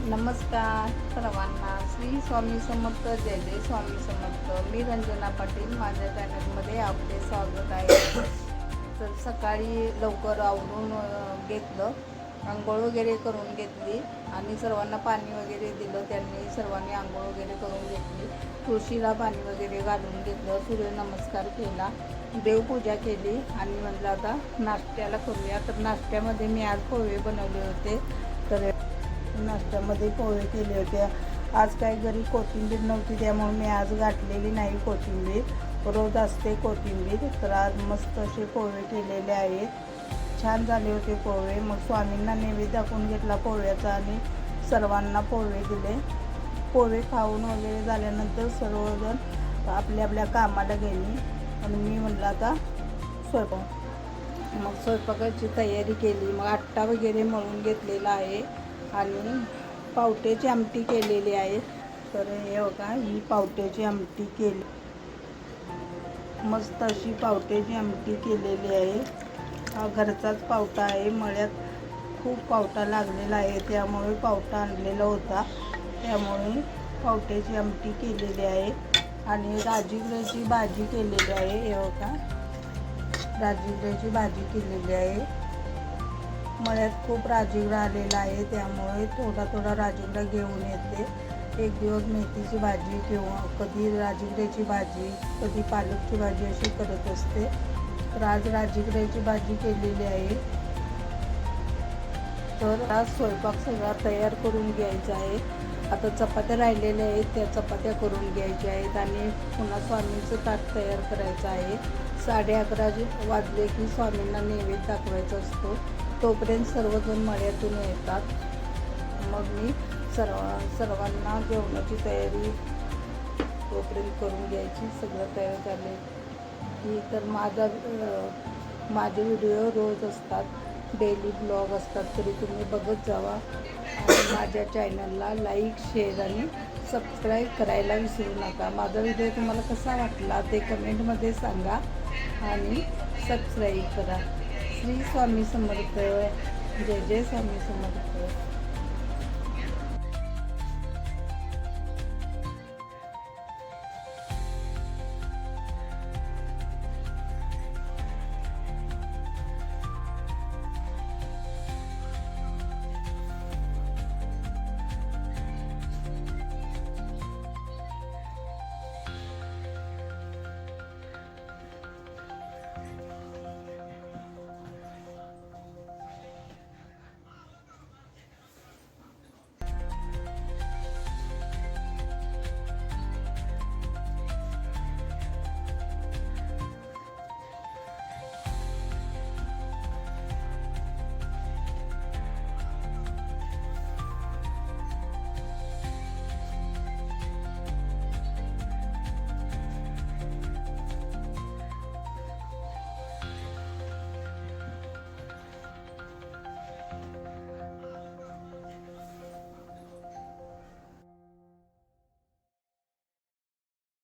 नमस्कार सर्वांना. श्री स्वामी समर्थ. जय जय स्वामी समर्थ. मी रंजना पाटील. माझ्या चॅनलमध्ये आपले स्वागत आहे. तर सकाळी लवकर आवरून घेतलं, आंघोळ वगैरे करून घेतली आणि सर्वांना पाणी वगैरे दिलं. त्यांनी सर्वांनी आंघोळ वगैरे करून घेतली. तुळशीला पाणी वगैरे घालून घेतलं. सूर्यनमस्कार केला, देवपूजा केली आणि म्हटलं आता नाश्त्याला करूया. तर नाश्त्यामध्ये मी आज पोहे बनवले होते. तर नाश्त्यामध्ये पोहे केले होते. आज काही घरी कोथिंबीर नव्हती, त्यामुळे मी आज घातलेली नाही कोथिंबीर. रोज असते कोथिंबीर. तर आज मस्त असे पोहे केलेले आहेत. छान झाले होते पोहे. मग स्वामींना नैवेद्य दाखवून घेतला पोह्याचा आणि सर्वांना पोहे दिले. पोहे खाऊन वगैरे झाल्यानंतर सर्वजण आपल्या आपल्या कामाला गेली आणि मी म्हटलं आता मग स्वयंपाकाची तयारी केली. मग आट्टा वगैरे मळून घेतलेला आहे आणि पावट्याची आमटी केलेली आहे. तर हे बघा, ही पावट्याची आमटी केली. मस्त अशी पावट्याची आमटी केलेली आहे. हा घरचाच पावटा आहे. मळ्यात खूप पावटा लागलेला आहे, त्यामुळे पावटा आणलेला होता. त्यामुळे पावट्याची आमटी केलेली आहे आणि राजगिऱ्याची भाजी केलेली आहे. हे बघा, राजगिऱ्याची भाजी केलेली आहे. मळ्यात खूप राजगिरा आलेला आहे, त्यामुळे थोडा थोडा राजगिरा घेऊन येते. एक दिवस मेथीची भाजी किंवा कधी राजगिऱ्याची भाजी, कधी पालकची भाजी अशी करत असते. तर आज राजगिऱ्याची भाजी केलेली आहे. तर आज स्वयंपाक सगळा तयार करून घ्यायचा आहे. आता चपात्या राहिलेल्या आहेत, त्या चपात्या करून घ्यायच्या आहेत आणि पुन्हा स्वामींचं ताट तयार करायचं आहे. 11:30 वाजले की स्वामींना नैवेद्य दाखवायचा असतो. तोपर्यंत सर्वजण मळ्यातून येतात. मग मी सर्वांना जेवणाची तयारी तोपर्यंत करून घ्यायची. सगळं तयार झाले की तर माझे व्हिडिओ रोज असतात, डेली ब्लॉग असतात. तरी तुम्ही बघत जावा आणि माझ्या चॅनलला लाईक, शेअर आणि सबस्क्राईब करायला विसरू नका. माझा व्हिडिओ तुम्हाला कसा वाटला ते कमेंटमध्ये सांगा आणि सबस्क्राईब करा. श्री स्वामी समर्थ. जय जय स्वामी समर्थ.